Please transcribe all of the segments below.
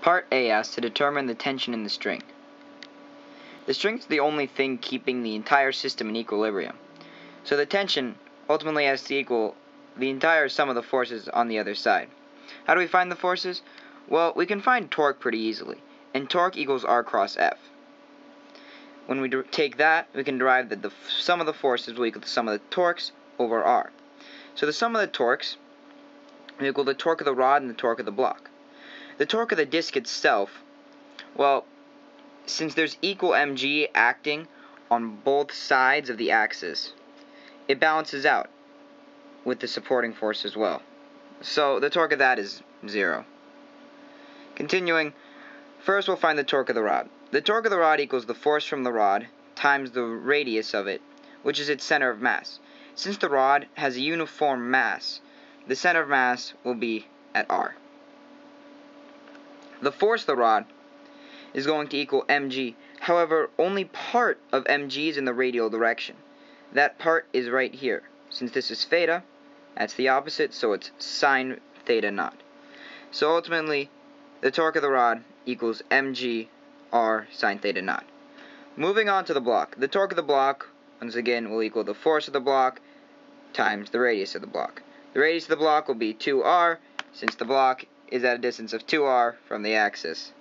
Part A asks to determine the tension in the string. The string is the only thing keeping the entire system in equilibrium. So the tension ultimately has to equal the entire sum of the forces on the other side. How do we find the forces? Well, we can find torque pretty easily, and torque equals R cross F. When we take that, we can derive that the sum of the forces will equal the sum of the torques over R. So the sum of the torques will equal the torque of the rod and the torque of the block. The torque of the disc itself, well, since there's equal mg acting on both sides of the axis, it balances out with the supporting force as well. So the torque of that is 0. Continuing, first we'll find the torque of the rod. The torque of the rod equals the force from the rod times the radius of it, which is its center of mass. Since the rod has a uniform mass, the center of mass will be at R. The force of the rod is going to equal mg. However, only part of mg is in the radial direction. That part is right here. Since this is theta, that's the opposite, so it's sine theta naught. So ultimately, the torque of the rod equals mg r sine theta naught. Moving on to the block. The torque of the block, once again, will equal the force of the block times the radius of the block. The radius of the block will be 2r, since the block is at a distance of 2r from the axis.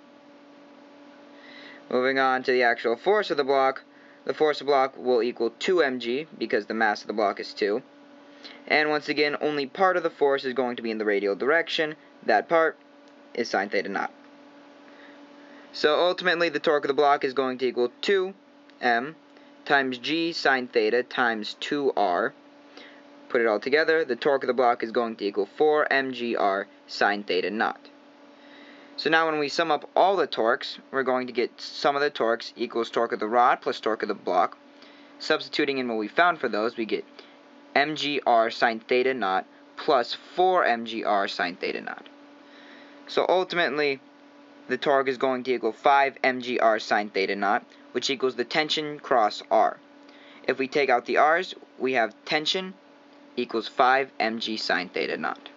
Moving on to the actual force of the block, the force of the block will equal 2mg, because the mass of the block is 2. And once again, only part of the force is going to be in the radial direction. That part is sine theta naught. So ultimately, the torque of the block is going to equal 2m times g sine theta times 2r. Put it all together, the torque of the block is going to equal 4mgr sine theta naught. So now when we sum up all the torques, we're going to get sum of the torques equals torque of the rod plus torque of the block. Substituting in what we found for those, we get mgr sine theta naught plus 4mgr sine theta naught. So ultimately, the torque is going to equal 5mgr sine theta naught, which equals the tension cross R. If we take out the r's, we have tension equals 5mg sine theta naught.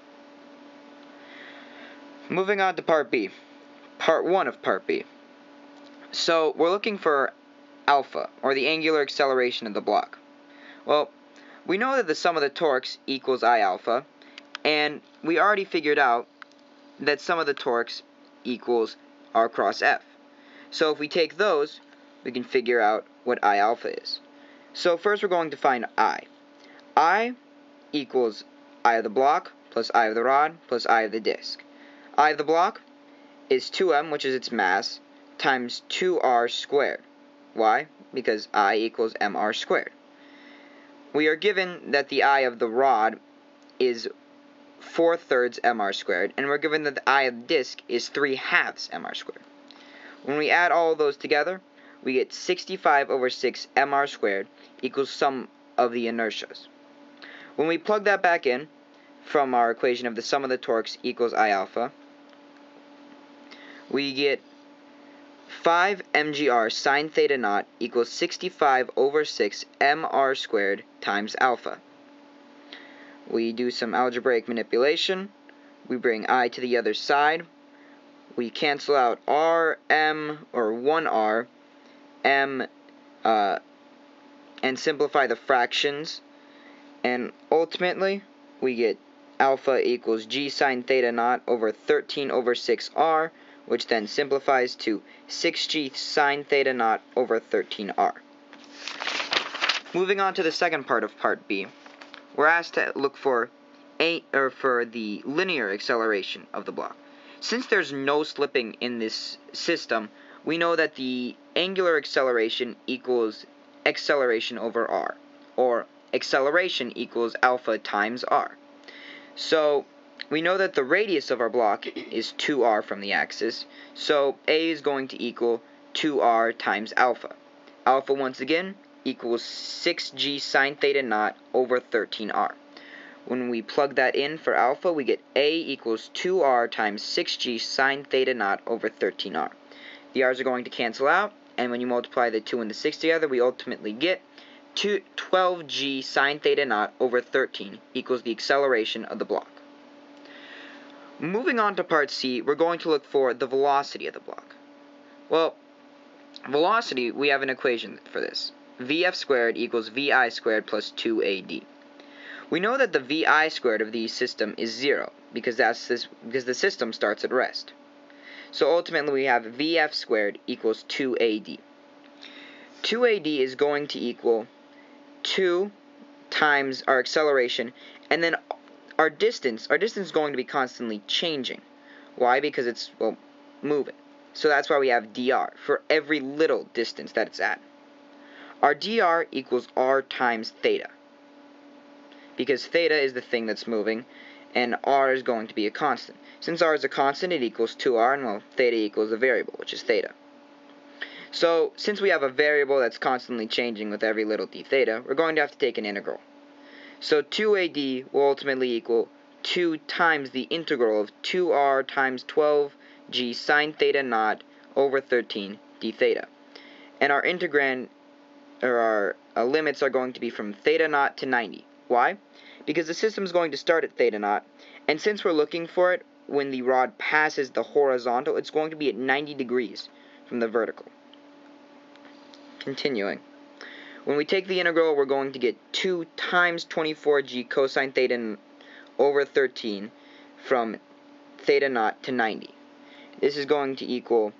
Moving on to part B. Part 1 of part B. So we're looking for alpha, or the angular acceleration of the block. Well, we know that the sum of the torques equals I alpha, and we already figured out that sum of the torques equals R cross F. So if we take those, we can figure out what I alpha is. So first we're going to find I. I equals I of the block plus I of the rod plus I of the disc. I of the block is 2m, which is its mass, times 2r squared. Why? Because I equals mr squared. We are given that the I of the rod is 4/3 mr squared, and we're given that the I of the disc is 3/2 mr squared. When we add all of those together, we get 65 over 6 mr squared equals sum of the inertias. When we plug that back in from our equation of the sum of the torques equals I alpha, we get 5 mgr sine theta naught equals 65 over 6 mr squared times alpha. We do some algebraic manipulation. We bring I to the other side. We cancel out r, m, or 1r, m, and simplify the fractions. And ultimately, we get alpha equals g sine theta naught over 13 over 6r, which then simplifies to 6g sine theta naught over 13r. Moving on to the second part of part B, we're asked to look for the linear acceleration of the block. Since there's no slipping in this system, we know that the angular acceleration equals acceleration over r, or acceleration equals alpha times r. So we know that the radius of our block is 2r from the axis, so A is going to equal 2r times alpha. Alpha, once again, equals 6g sine theta naught over 13r. When we plug that in for alpha, we get A equals 2r times 6g sine theta naught over 13r. The r's are going to cancel out, and when you multiply the 2 and the 6 together, we ultimately get 12g sine theta naught over 13 equals the acceleration of the block. Moving on to part C, we're going to look for the velocity of the block. Well, velocity, we have an equation for this. Vf squared equals Vi squared plus 2AD. We know that the Vi squared of the system is 0 because the system starts at rest. So ultimately we have Vf squared equals 2AD. 2AD is going to equal 2 times our acceleration, and then our distance is going to be constantly changing. Why? Because it's, well, moving. So that's why we have dr for every little distance that it's at. Our dr equals r times theta, because theta is the thing that's moving, and r is going to be a constant. Since r is a constant, it equals 2r, and well, theta equals a variable, which is theta. So, since we have a variable that's constantly changing with every little d theta, we're going to have to take an integral. So 2AD will ultimately equal 2 times the integral of 2r times 12g sine theta naught over 13 d theta. And our integrand, or our limits, are going to be from theta naught to 90. Why? Because the system is going to start at theta naught, and since we're looking for it when the rod passes the horizontal, it's going to be at 90 degrees from the vertical. Continuing. When we take the integral, we're going to get 2 times 24g cosine theta over 13 from theta naught to 90. This is going to equal,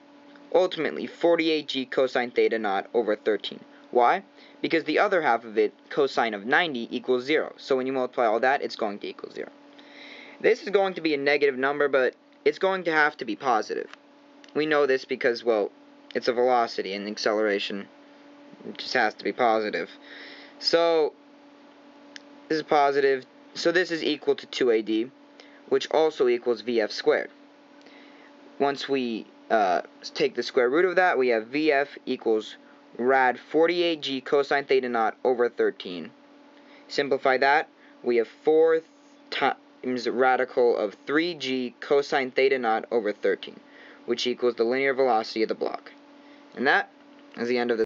ultimately, 48g cosine theta naught over 13. Why? Because the other half of it, cosine of 90, equals 0. So when you multiply all that, it's going to equal 0. This is going to be a negative number, but it's going to have to be positive. We know this because, well, it's a velocity, and acceleration just has to be positive. So this is positive. So this is equal to 2AD, which also equals Vf squared. Once we take the square root of that, we have Vf equals rad 48g cosine theta naught over 13. Simplify that, we have 4 times radical of 3g cosine theta naught over 13, which equals the linear velocity of the block. And that is the end of the